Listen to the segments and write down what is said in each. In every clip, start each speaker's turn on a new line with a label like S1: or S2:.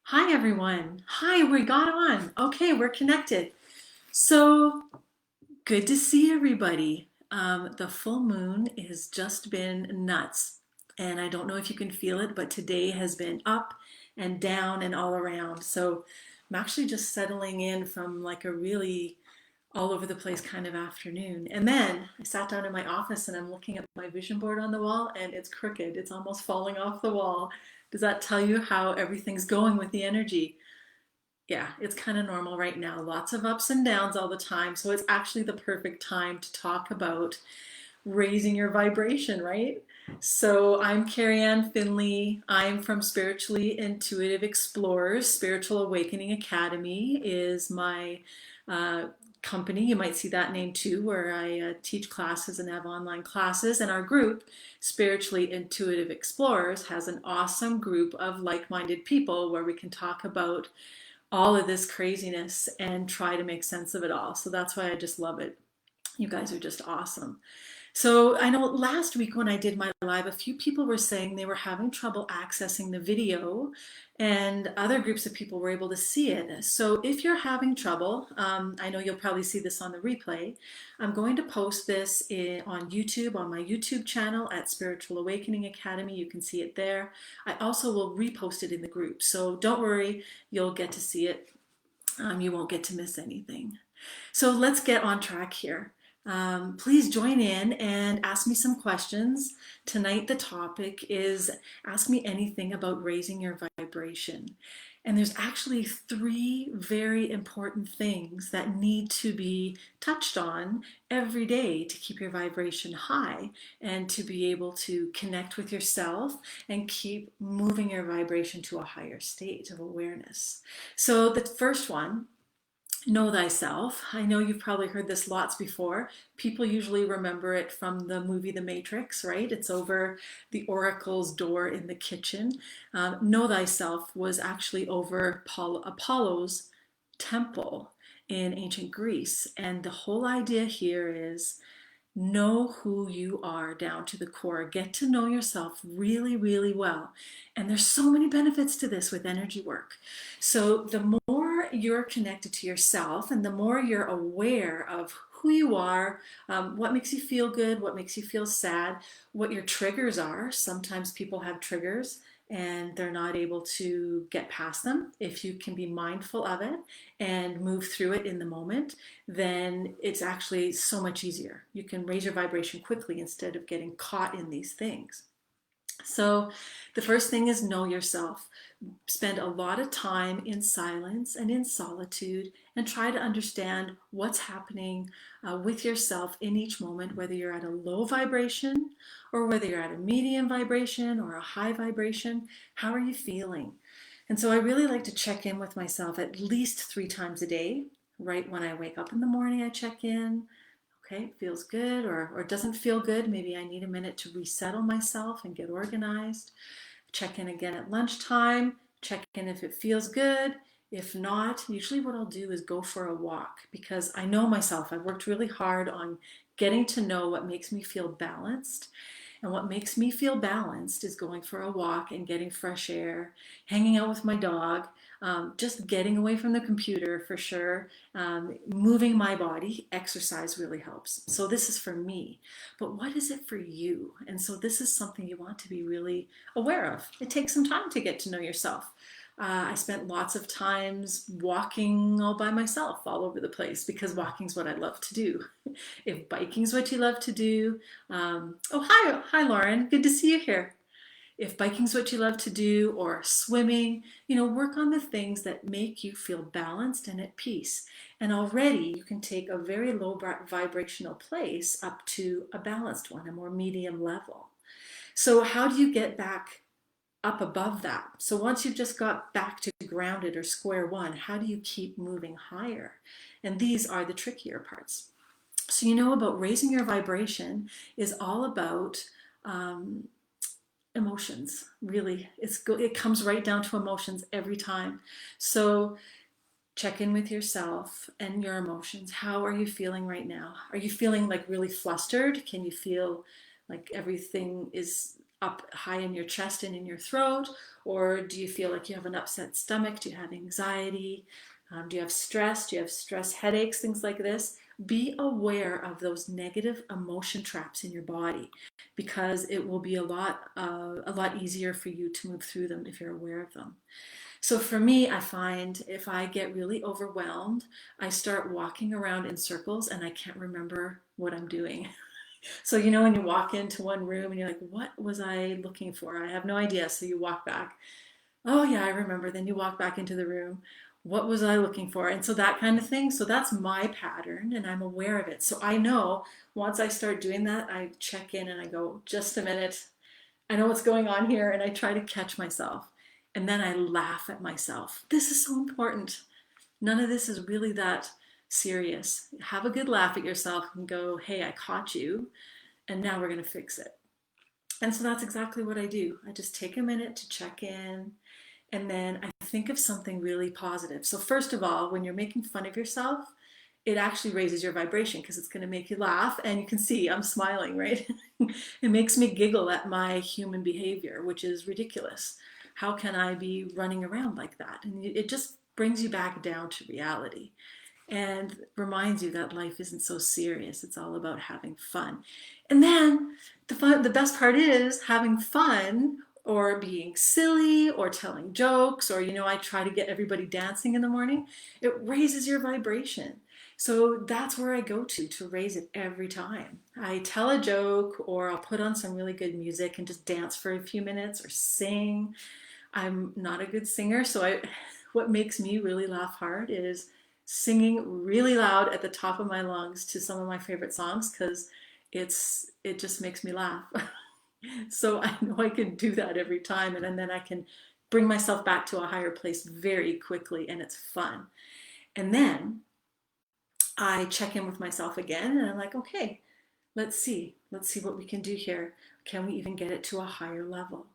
S1: Hi, everyone. Hi, we got on. Okay, we're connected. So good to see everybody. The full moon has just been nuts. And I don't know if you can feel it, but today has been up and down and all around. So I'm actually just settling in from like a really all over the place kind of afternoon. And then I sat down in my office and I'm looking at my vision board on the wall and it's crooked. It's almost falling off the wall. Does that tell you how everything's going with the energy? Yeah, it's kind of normal right now. Lots of ups and downs all the time. So it's actually the perfect time to talk about raising your vibration, right? So I'm Carrie Ann Finley. I'm from Spiritually Intuitive Explorers. Spiritual Awakening Academy is my uh, company. You might see that name too, where I teach classes and have online classes. And our group, Spiritually Intuitive Explorers, has an awesome group of like minded people where we can talk about all of this craziness and try to make sense of it all. So that's why I just love it. You guys are just awesome. So I know last week when I did my live, a few people were saying they were having trouble accessing the video, and other groups of people were able to see it. So if you're having trouble, I know you'll probably see this on the replay. I'm going to post this on YouTube, on my YouTube channel at Spiritual Awakening Academy. You can see it there. I also will repost it in the group. So don't worry, you'll get to see it. You won't get to miss anything. So let's get on track here. Please join in and ask me some questions. Tonight, the topic is ask me anything about raising your vibration. And there's actually three very important things that need to be touched on every day to keep your vibration high and to be able to connect with yourself and keep moving your vibration to a higher state of awareness. So, the first one, know thyself. I know you've probably heard this lots before. People usually remember it from the movie The Matrix, right? It's over the oracle's door in the kitchen. Know thyself was actually over Apollo's temple in ancient Greece. And the whole idea here is know who you are down to the core. Get to know yourself really, really well. And there's so many benefits to this with energy work. So the more you're connected to yourself and the more you're aware of who you are, what makes you feel good, what makes you feel sad, what your triggers are. Sometimes people have triggers and they're not able to get past them. If you can be mindful of it and move through it in the moment, then it's actually so much easier. You can raise your vibration quickly instead of getting caught in these things. So, the first thing is know yourself. Spend a lot of time in silence and in solitude and try to understand what's happening with yourself in each moment, whether you're at a low vibration or whether you're at a medium vibration or a high vibration. How are you feeling? And so I really like to check in with myself at least 3 times a day. Right when I wake up in the morning, I check in. Okay, feels good or doesn't feel good. Maybe I need a minute to resettle myself and get organized. Check in again at lunchtime. Check in if it feels good. If not, usually what I'll do is go for a walk because I know myself. I've worked really hard on getting to know what makes me feel balanced. And what makes me feel balanced is going for a walk and getting fresh air, hanging out with my dog, just getting away from the computer for sure, moving my body. Exercise really helps. So this is for me. But what is it for you? And so this is something you want to be really aware of. It takes some time to get to know yourself. I spent lots of times walking all by myself all over the place because walking's what I love to do. If biking's what you love to do, oh, hi, Lauren. Good to see you here. If biking's what you love to do or swimming, work on the things that make you feel balanced and at peace. And already you can take a very low vibrational place up to a balanced one, a more medium level. So how do you get back up above that? So once you've just got back to grounded or square one, how do you keep moving higher? And these are the trickier parts. So about raising your vibration is all about um, emotions. Really, it comes right down to emotions every time. So check in with yourself and your emotions. How are you feeling right now? Are you feeling like really flustered? Can you feel like everything is up high in your chest and in your throat? Or do you feel like you have an upset stomach? Do you have anxiety? Do you have stress? Do you have stress headaches? Things like this. Be aware of those negative emotion traps in your body, because it will be a lot easier for you to move through them if you're aware of them. So for me, I find if I get really overwhelmed, I start walking around in circles and I can't remember what I'm doing. So, you know, when you walk into one room and you're like, what was I looking for? I have no idea. So you walk back. Oh, yeah, I remember. Then you walk back into the room. What was I looking for? And so that kind of thing. So that's my pattern and I'm aware of it. So I know once I start doing that, I check in and I go, just a minute. I know what's going on here, and I try to catch myself. And then I laugh at myself. This is so important. None of this is really that serious. Have a good laugh at yourself and go, hey, I caught you, and now we're going to fix it. And so that's exactly what I do. I just take a minute to check in, and then I think of something really positive. So, first of all, when you're making fun of yourself, it actually raises your vibration because it's going to make you laugh. And you can see I'm smiling, right? It makes me giggle at my human behavior, which is ridiculous. How can I be running around like that? And it just brings you back down to reality and reminds you that life isn't so serious. It's all about having fun. And then the best part is having fun or being silly or telling jokes, or, you know, I try to get everybody dancing in the morning. It raises your vibration. So that's where I go to raise it every time. I tell a joke or I'll put on some really good music and just dance for a few minutes or sing. I'm not a good singer, so what makes me really laugh hard is singing really loud at the top of my lungs to some of my favorite songs, because it just makes me laugh. So I know I can do that every time, and then I can bring myself back to a higher place very quickly, and it's fun. And then I check in with myself again, and I'm like, okay, let's see what we can do here. Can we even get it to a higher level?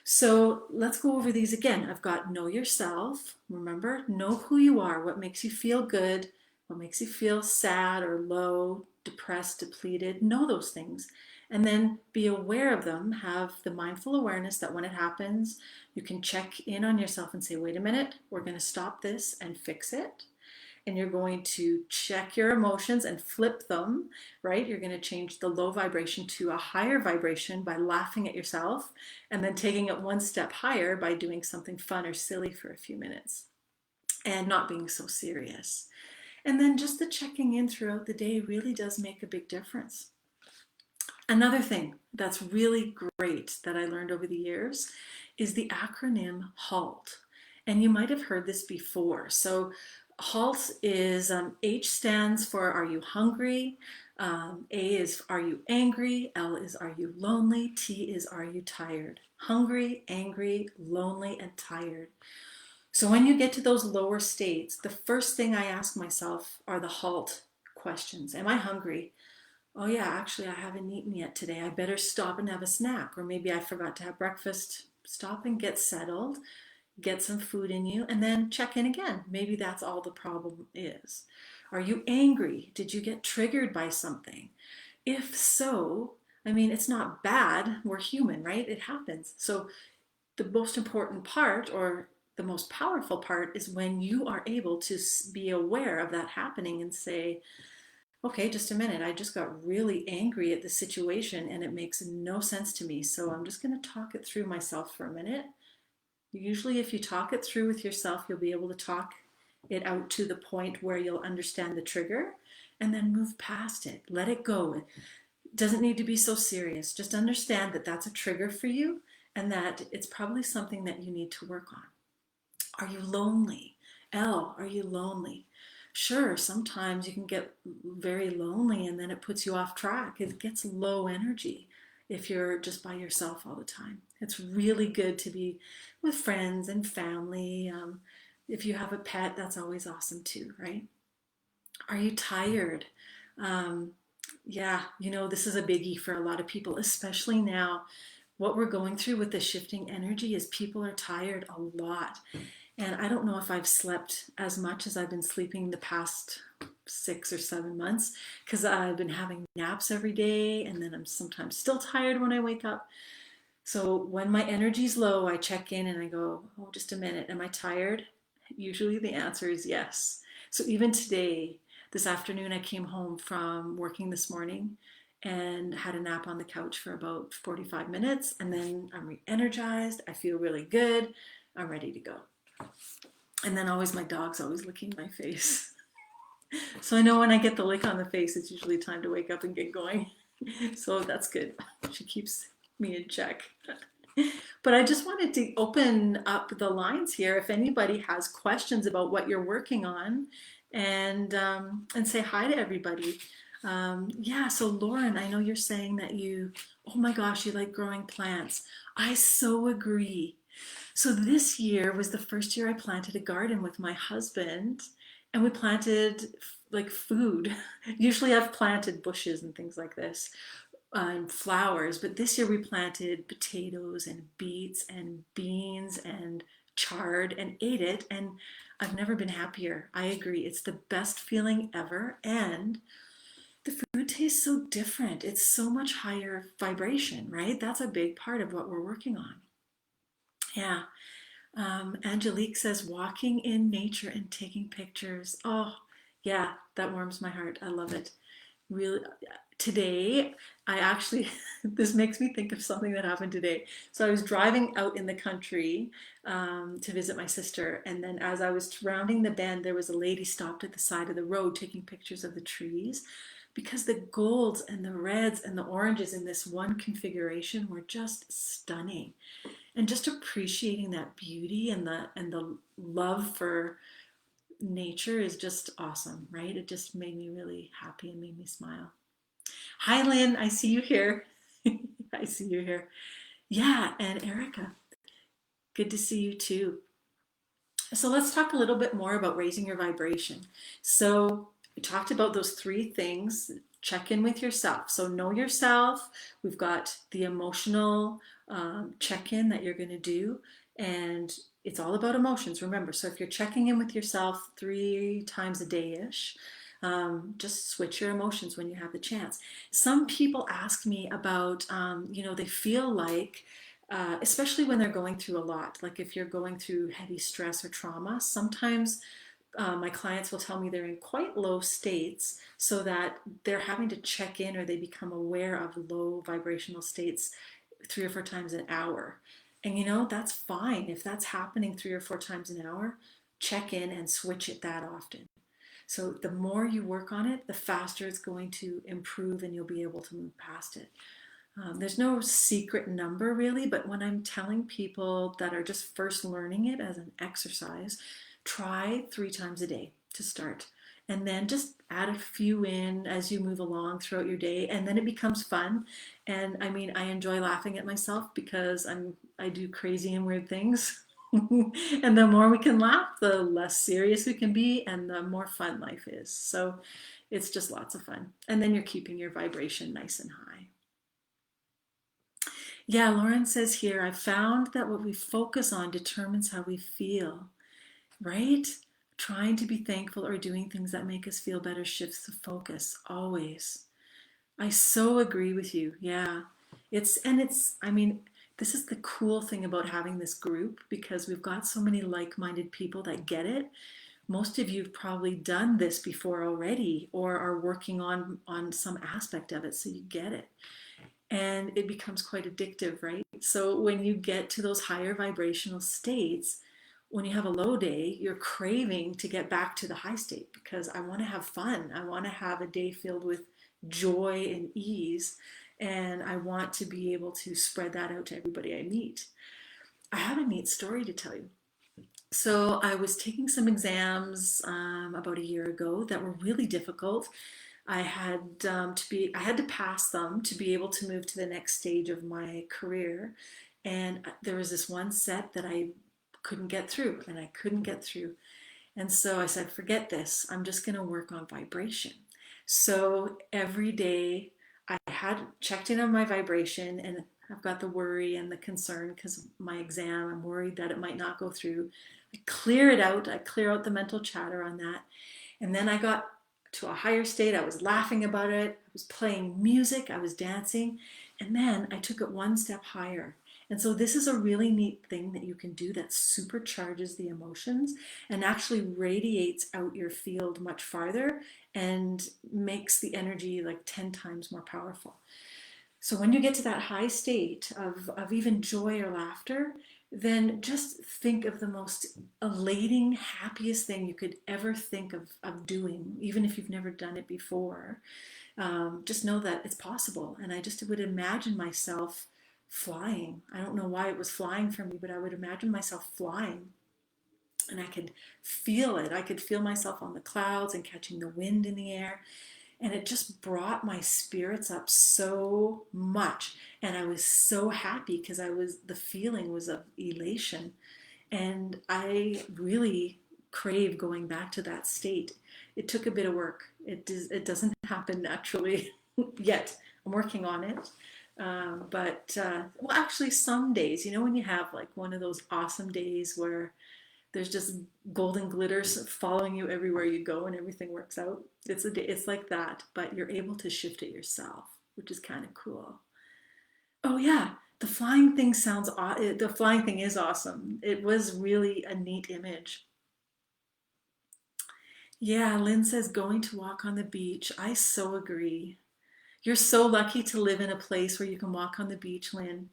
S1: So let's go over these again. I've got know yourself. Remember, know who you are, what makes you feel good, what makes you feel sad or low, depressed, depleted. Know those things. And then be aware of them. Have the mindful awareness that when it happens, you can check in on yourself and say, wait a minute, we're going to stop this and fix it. And you're going to check your emotions and flip them, right? You're going to change the low vibration to a higher vibration by laughing at yourself, and then taking it one step higher by doing something fun or silly for a few minutes and not being so serious. And then just the checking in throughout the day really does make a big difference. Another thing that's really great that I learned over the years is the acronym HALT. And you might have heard this before. So HALT is H stands for are you hungry? A is are you angry? L is are you lonely? T is are you tired? Hungry, angry, lonely, and tired. So when you get to those lower states, the first thing I ask myself are the HALT questions. Am I hungry? Oh yeah, actually I haven't eaten yet today. I better stop and have a snack. Or maybe I forgot to have breakfast. Stop and get settled, get some food in you, and then check in again. Maybe that's all the problem is. Are you angry? Did you get triggered by something? If so, I mean, it's not bad. We're human, right? It happens. So the most important part, or the most powerful part, is when you are able to be aware of that happening and say, okay, just a minute. I just got really angry at the situation and it makes no sense to me. So I'm just going to talk it through myself for a minute. Usually, if you talk it through with yourself, you'll be able to talk it out to the point where you'll understand the trigger and then move past it. Let it go. It doesn't need to be so serious. Just understand that that's a trigger for you and that it's probably something that you need to work on. Are you lonely? L, are you lonely? Sure, sometimes you can get very lonely and then it puts you off track. It gets low energy if you're just by yourself all the time. It's really good to be with friends and family. If you have a pet, that's always awesome too, right? Are you tired? Yeah, you know, this is a biggie for a lot of people, especially now. What we're going through with the shifting energy is people are tired a lot. And I don't know if I've slept as much as I've been sleeping the past 6 or 7 months, because I've been having naps every day and then I'm sometimes still tired when I wake up. So when my energy's low, I check in and I go, oh, just a minute, am I tired? Usually the answer is yes. So even today, this afternoon, I came home from working this morning and had a nap on the couch for about 45 minutes. And then I'm re energized. I feel really good. I'm ready to go. And then always my dog's always licking my face. So I know when I get the lick on the face, it's usually time to wake up and get going. So that's good. She keeps me in check. But I just wanted to open up the lines here if anybody has questions about what you're working on, and say hi to everybody. Yeah, so Lauren, I know you're saying that oh my gosh, you like growing plants. I so agree. So this year was the first year I planted a garden with my husband, and we planted like food. Usually I've planted bushes and things like this, flowers, but this year we planted potatoes and beets and beans and chard and ate it, and I've never been happier. I agree. It's the best feeling ever, and the food tastes so different. It's so much higher vibration, right? That's a big part of what we're working on. Yeah. Angelique says walking in nature and taking pictures. Oh, yeah, that warms my heart. I love it. Really, today, I actually, this makes me think of something that happened today. So I was driving out in the country to visit my sister, and then as I was rounding the bend, there was a lady stopped at the side of the road taking pictures of the trees because the golds and the reds and the oranges in this one configuration were just stunning, and just appreciating that beauty and the love for nature is just awesome, right? It just made me really happy and made me smile. Hi, Lynn. I see you here. I see you here. Yeah, and Erica, good to see you too. So let's talk a little bit more about raising your vibration. So we talked about those three things. Check in with yourself. So know yourself. We've got the emotional check in that you're going to do. And it's all about emotions, remember. So if you're checking in with yourself 3 times a day ish, just switch your emotions when you have the chance. Some people ask me about, they feel like, especially when they're going through a lot, like if you're going through heavy stress or trauma, sometimes my clients will tell me they're in quite low states so that they're having to check in or they become aware of low vibrational states 3 or 4 times an hour. And that's fine. If that's happening 3 or 4 times an hour, check in and switch it that often. So the more you work on it, the faster it's going to improve and you'll be able to move past it. There's no secret number really, but when I'm telling people that are just first learning it as an exercise, try 3 times a day to start. And then just add a few in as you move along throughout your day, and then it becomes fun. And I mean, I enjoy laughing at myself because I do crazy and weird things. And the more we can laugh, the less serious we can be, and the more fun life is. So it's just lots of fun. And then you're keeping your vibration nice and high. Yeah, Lauren says here, I found that what we focus on determines how we feel, right? Trying to be thankful or doing things that make us feel better shifts the focus always. I so agree with you. Yeah. I mean, this is the cool thing about having this group because we've got so many like-minded people that get it. Most of you have probably done this before already or are working on some aspect of it, so you get it. And it becomes quite addictive, right? So when you get to those higher vibrational states, when you have a low day, you're craving to get back to the high state because I want to have fun. I want to have a day filled with joy and ease, and I want to be able to spread that out to everybody I meet. I have a neat story to tell you. So I was taking some exams about a year ago that were really difficult. I had to pass them to be able to move to the next stage of my career. And there was this one set that I couldn't get through, and I couldn't get through. And so I said, forget this. I'm just going to work on vibration. So every day I had checked in on my vibration, and I've got the worry and the concern because of my exam. I'm worried that it might not go through. I clear it out. I clear out the mental chatter on that. And then I got to a higher state. I was laughing about it. I was playing music. I was dancing. And then I took it one step higher. And so this is a really neat thing that you can do that supercharges the emotions and actually radiates out your field much farther and makes the energy like 10 times more powerful. So when you get to that high state of even joy or laughter, then just think of the most elating, happiest thing you could ever think of doing, even if you've never done it before. Just know that it's possible. And I just would imagine myself flying. I don't know why it was flying for me, but I would imagine myself flying and I could feel it. I could feel myself on the clouds and catching the wind in the air. And it just brought my spirits up so much. And I was so happy because the feeling was of elation. And I really crave going back to that state. It took a bit of work. It doesn't happen naturally yet. I'm working on it. Well, actually, some days, when you have like one of those awesome days where there's just golden glitters following you everywhere you go and everything works out. It's like that, but you're able to shift it yourself, which is kind of cool. Oh yeah, the flying thing is awesome. It was really a neat image. Yeah, Lynn says going to walk on the beach. I so agree. You're so lucky to live in a place where you can walk on the beach, Lynn.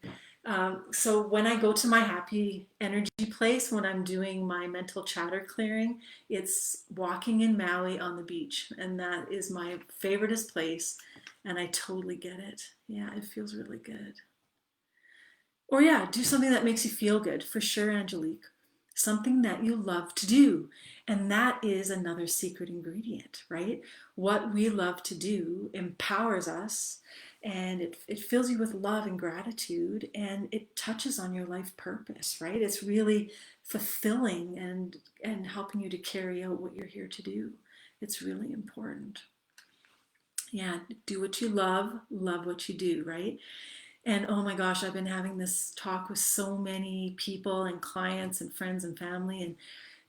S1: So when I go to my happy energy place, when I'm doing my mental chatter clearing, it's walking in Maui on the beach. And that is my favoriteest place. And I totally get it. Yeah, it feels really good. Or yeah, do something that makes you feel good, for sure, Angelique. Something that you love to do. And that is another secret ingredient, right? What we love to do empowers us and it fills you with love and gratitude and it touches on your life purpose, right? It's really fulfilling and helping you to carry out what you're here to do. It's really important. Yeah, do what you love what you do, right? And oh my gosh, I've been having this talk with so many people and clients and friends and family. And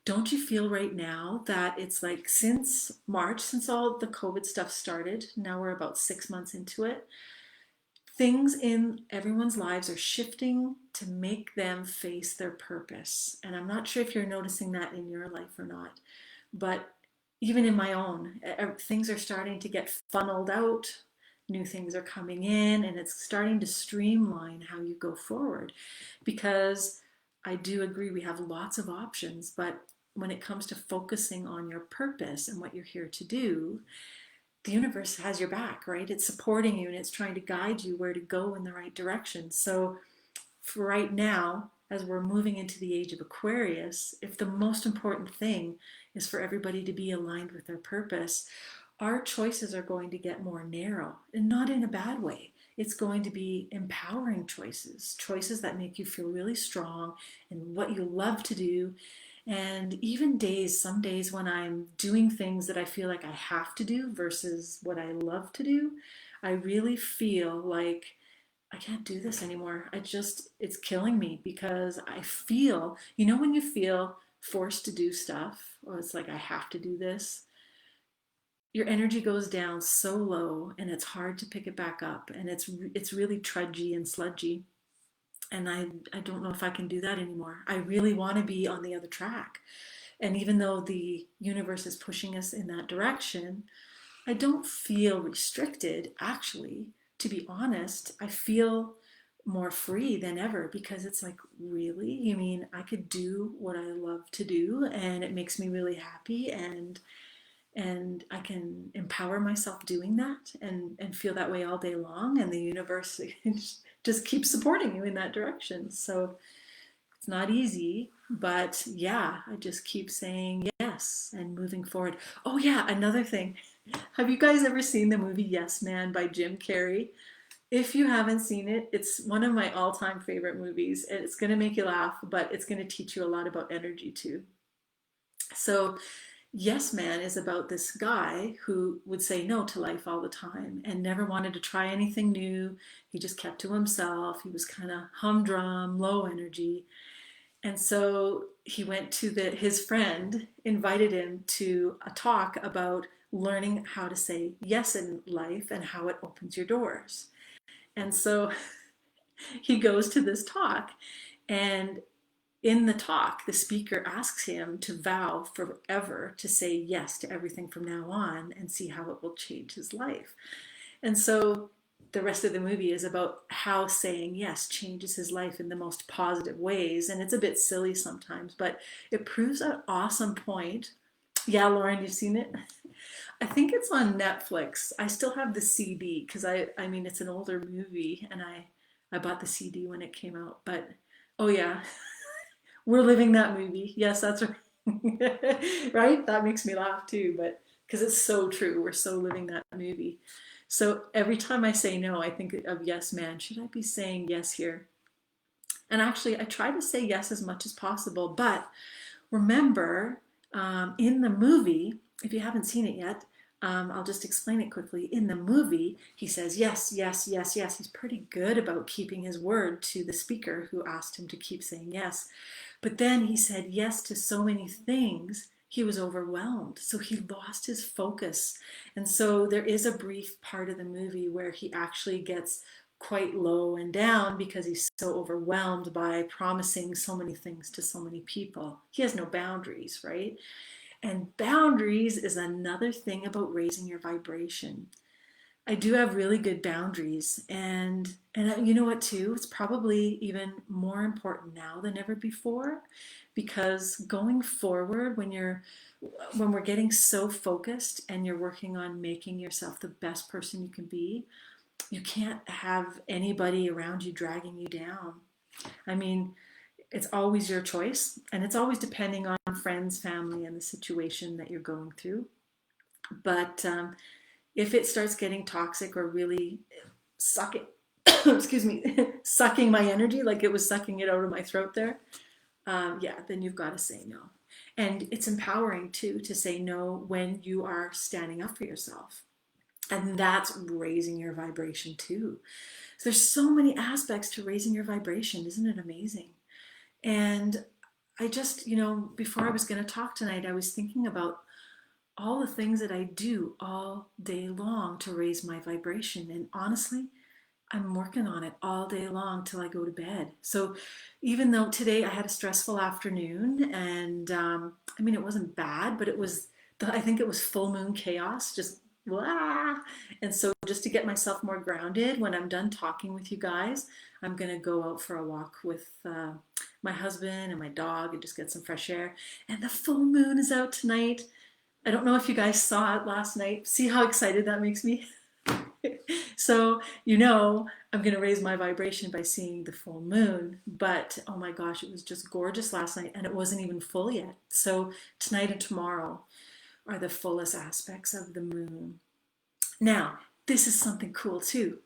S1: don't you feel right now that it's like since March, since all the COVID stuff started, now we're about 6 months into it, things in everyone's lives are shifting to make them face their purpose. And I'm not sure if you're noticing that in your life or not, but even in my own, things are starting to get funneled out. New things are coming in, and it's starting to streamline how you go forward. Because I do agree we have lots of options, but when it comes to focusing on your purpose and what you're here to do, the universe has your back, right? It's supporting you and it's trying to guide you where to go in the right direction. So for right now, as we're moving into the age of Aquarius, if the most important thing is for everybody to be aligned with their purpose, our choices are going to get more narrow and not in a bad way. It's going to be empowering choices, choices that make you feel really strong and what you love to do. And even some days when I'm doing things that I feel like I have to do versus what I love to do, I really feel like I can't do this anymore. It's killing me because I feel, when you feel forced to do stuff, or it's like I have to do this, your energy goes down so low and it's hard to pick it back up and it's really trudgy and sludgy. And I don't know if I can do that anymore. I really want to be on the other track. And even though the universe is pushing us in that direction, I don't feel restricted, actually. To be honest, I feel more free than ever because it's like, really? You mean I could do what I love to do and it makes me really happy and I can empower myself doing that and feel that way all day long and the universe just keeps supporting you in that direction. So it's not easy, but yeah, I just keep saying yes and moving forward. Oh yeah, another thing. Have you guys ever seen the movie Yes Man by Jim Carrey? If you haven't seen it, it's one of my all-time favorite movies. It's going to make you laugh, but it's going to teach you a lot about energy too. So, Yes Man is about this guy who would say no to life all the time and never wanted to try anything new. He just kept to himself. He was kind of humdrum, low energy. And so he went to his friend invited him to a talk about learning how to say yes in life and how it opens your doors. And so he goes to this talk, and in the talk, the speaker asks him to vow forever to say yes to everything from now on and see how it will change his life. And so the rest of the movie is about how saying yes changes his life in the most positive ways. And it's a bit silly sometimes, but it proves an awesome point. Yeah, Lauren, you've seen it? I think it's on Netflix. I still have the CD because I mean, it's an older movie and I bought the CD when it came out. But oh, yeah, we're living that movie. Yes, that's right. Right? That makes me laugh too, but because it's so true. We're so living that movie. So every time I say no, I think of yes, man. Should I be saying yes here? And actually, I try to say yes as much as possible. But remember, in the movie, if you haven't seen it yet, I'll just explain it quickly. In the movie, he says yes, yes, yes, yes. He's pretty good about keeping his word to the speaker who asked him to keep saying yes. But then he said yes to so many things, he was overwhelmed. So he lost his focus. And so there is a brief part of the movie where he actually gets quite low and down because he's so overwhelmed by promising so many things to so many people. He has no boundaries, right? And boundaries is another thing about raising your vibration. I do have really good boundaries, and you know what too? It's probably even more important now than ever before, because going forward, when we're getting so focused and you're working on making yourself the best person you can be, you can't have anybody around you dragging you down. I mean, it's always your choice, and it's always depending on friends, family, and the situation that you're going through. But if it starts getting toxic or really sucking, excuse me, sucking my energy like it was sucking it out of my throat there, yeah, then you've got to say no. And it's empowering too to say no when you are standing up for yourself. And that's raising your vibration too. So there's so many aspects to raising your vibration. Isn't it amazing? And I just, before I was going to talk tonight, I was thinking about all the things that I do all day long to raise my vibration. And honestly, I'm working on it all day long till I go to bed. So even though today I had a stressful afternoon, and I mean, it wasn't bad, but I think it was full moon chaos, just blah. And so just to get myself more grounded, when I'm done talking with you guys, I'm going to go out for a walk with my husband and my dog and just get some fresh air. And the full moon is out tonight. I don't know if you guys saw it last night. See how excited that makes me? So, I'm going to raise my vibration by seeing the full moon. But oh my gosh, it was just gorgeous last night and it wasn't even full yet. So, tonight and tomorrow are the fullest aspects of the moon. Now, this is something cool too.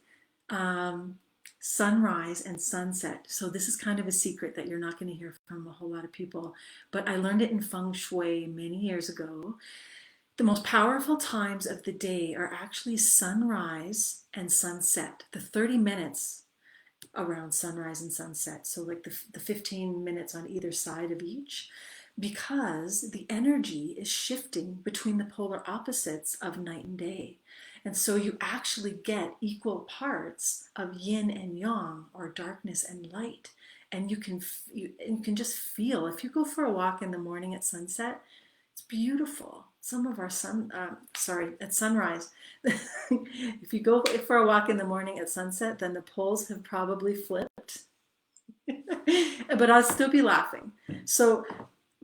S1: Um, Sunrise and sunset. So, this is kind of a secret that you're not going to hear from a whole lot of people. But I learned it in feng shui many years ago. The most powerful times of the day are actually sunrise and sunset, the 30 minutes around sunrise and sunset. So, like the 15 minutes on either side of each, because the energy is shifting between the polar opposites of night and day. And so, you actually get equal parts of yin and yang, or darkness and light. And you can just feel, if you go for a walk in the morning at sunset, it's beautiful. Some of our at sunrise. If you go for a walk in the morning at sunset, then the poles have probably flipped. But I'll still be laughing. So,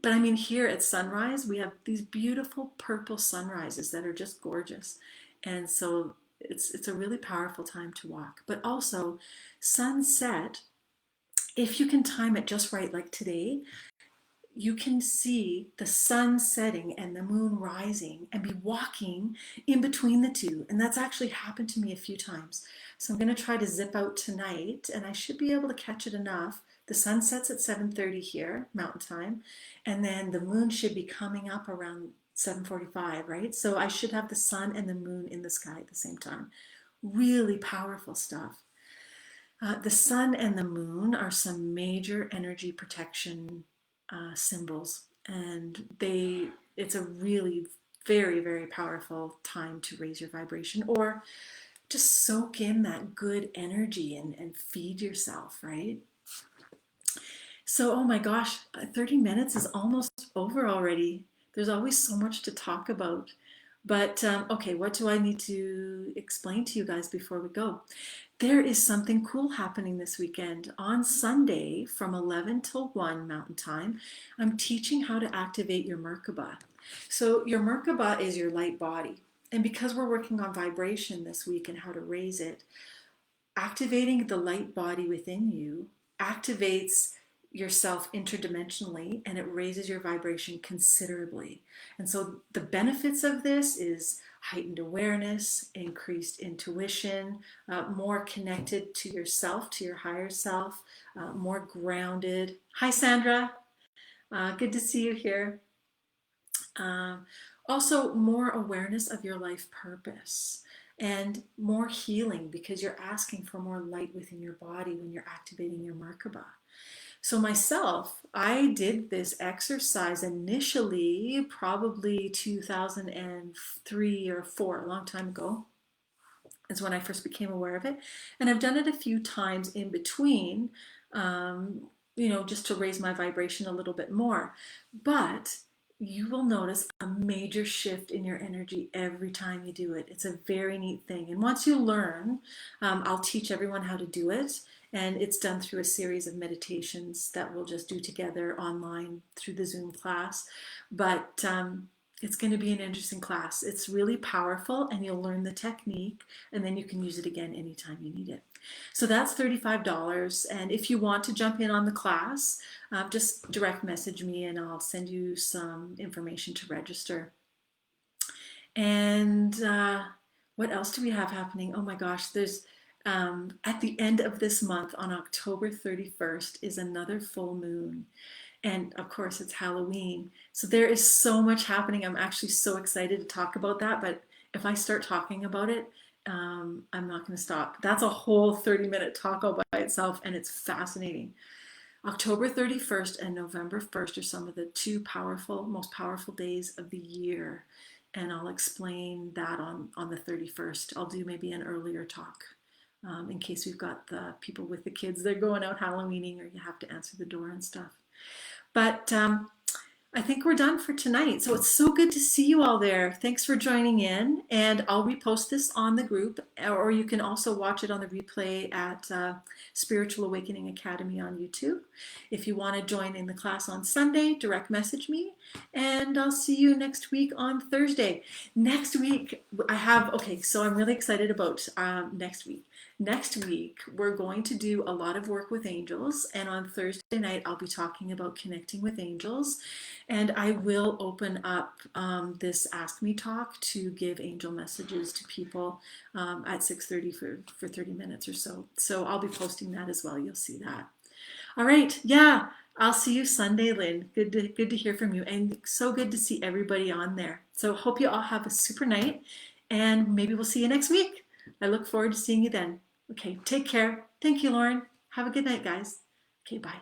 S1: but I mean, here at sunrise, we have these beautiful purple sunrises that are just gorgeous. And so it's a really powerful time to walk. But also, sunset, if you can time it just right, like today, you can see the sun setting and the moon rising and be walking in between the two. And that's actually happened to me a few times. So I'm going to try to zip out tonight, and I should be able to catch it enough. The sun sets at 7:30 here, Mountain Time, and then the moon should be coming up around 7:45, right? So I should have the sun and the moon in the sky at the same time. Really powerful stuff. The sun and the moon are some major energy protection symbols, and it's a really very, very powerful time to raise your vibration, or just soak in that good energy and feed yourself, right? So, oh my gosh, 30 minutes is almost over already. There's always so much to talk about. But okay, what do I need to explain to you guys before we go? There is something cool happening this weekend. On Sunday from 11 till 1 Mountain Time, I'm teaching how to activate your Merkaba. So, your Merkaba is your light body. And because we're working on vibration this week and how to raise it, activating the light body within you activates yourself interdimensionally and it raises your vibration considerably. And so the benefits of this is heightened awareness, increased intuition, more connected to yourself, to your higher self, more grounded. Hi, Sandra. Good to see you here. Um, Also, more awareness of your life purpose and more healing because you're asking for more light within your body when you're activating your Merkaba. So, myself, I did this exercise initially, probably 2003 or 4, a long time ago, is when I first became aware of it. And I've done it a few times in between, just to raise my vibration a little bit more. But you will notice a major shift in your energy every time you do it. It's a very neat thing. And once you learn, I'll teach everyone how to do it. And it's done through a series of meditations that we'll just do together online through the Zoom class. But it's going to be an interesting class. It's really powerful and you'll learn the technique and then you can use it again anytime you need it. So that's $35. And if you want to jump in on the class, just direct message me and I'll send you some information to register. And what else do we have happening? Oh my gosh, there's at the end of this month on October 31st is another full moon. And of course, it's Halloween. So there is so much happening. I'm actually so excited to talk about that. But if I start talking about it, I'm not going to stop. That's a whole 30-minute talk all by itself, and it's fascinating. October 31st and November 1st are some of the most powerful days of the year. And I'll explain that on the 31st. I'll do maybe an earlier talk in case we've got the people with the kids. They're going out Halloweening or you have to answer the door and stuff. But I think we're done for tonight. So it's so good to see you all there. Thanks for joining in. And I'll repost this on the group, or you can also watch it on the replay at Spiritual Awakening Academy on YouTube. If you want to join in the class on Sunday, direct message me. And I'll see you next week on Thursday. Next week, so I'm really excited about next week. Next week, we're going to do a lot of work with angels. And on Thursday night, I'll be talking about connecting with angels. And I will open up this Ask Me talk to give angel messages to people at 6:30 for 30 minutes or so. So I'll be posting that as well. You'll see that. All right. Yeah. I'll see you Sunday, Lynn. Good to hear from you. And so good to see everybody on there. So hope you all have a super night. And maybe we'll see you next week. I look forward to seeing you then. Okay. Take care. Thank you, Lauren. Have a good night, guys. Okay. Bye.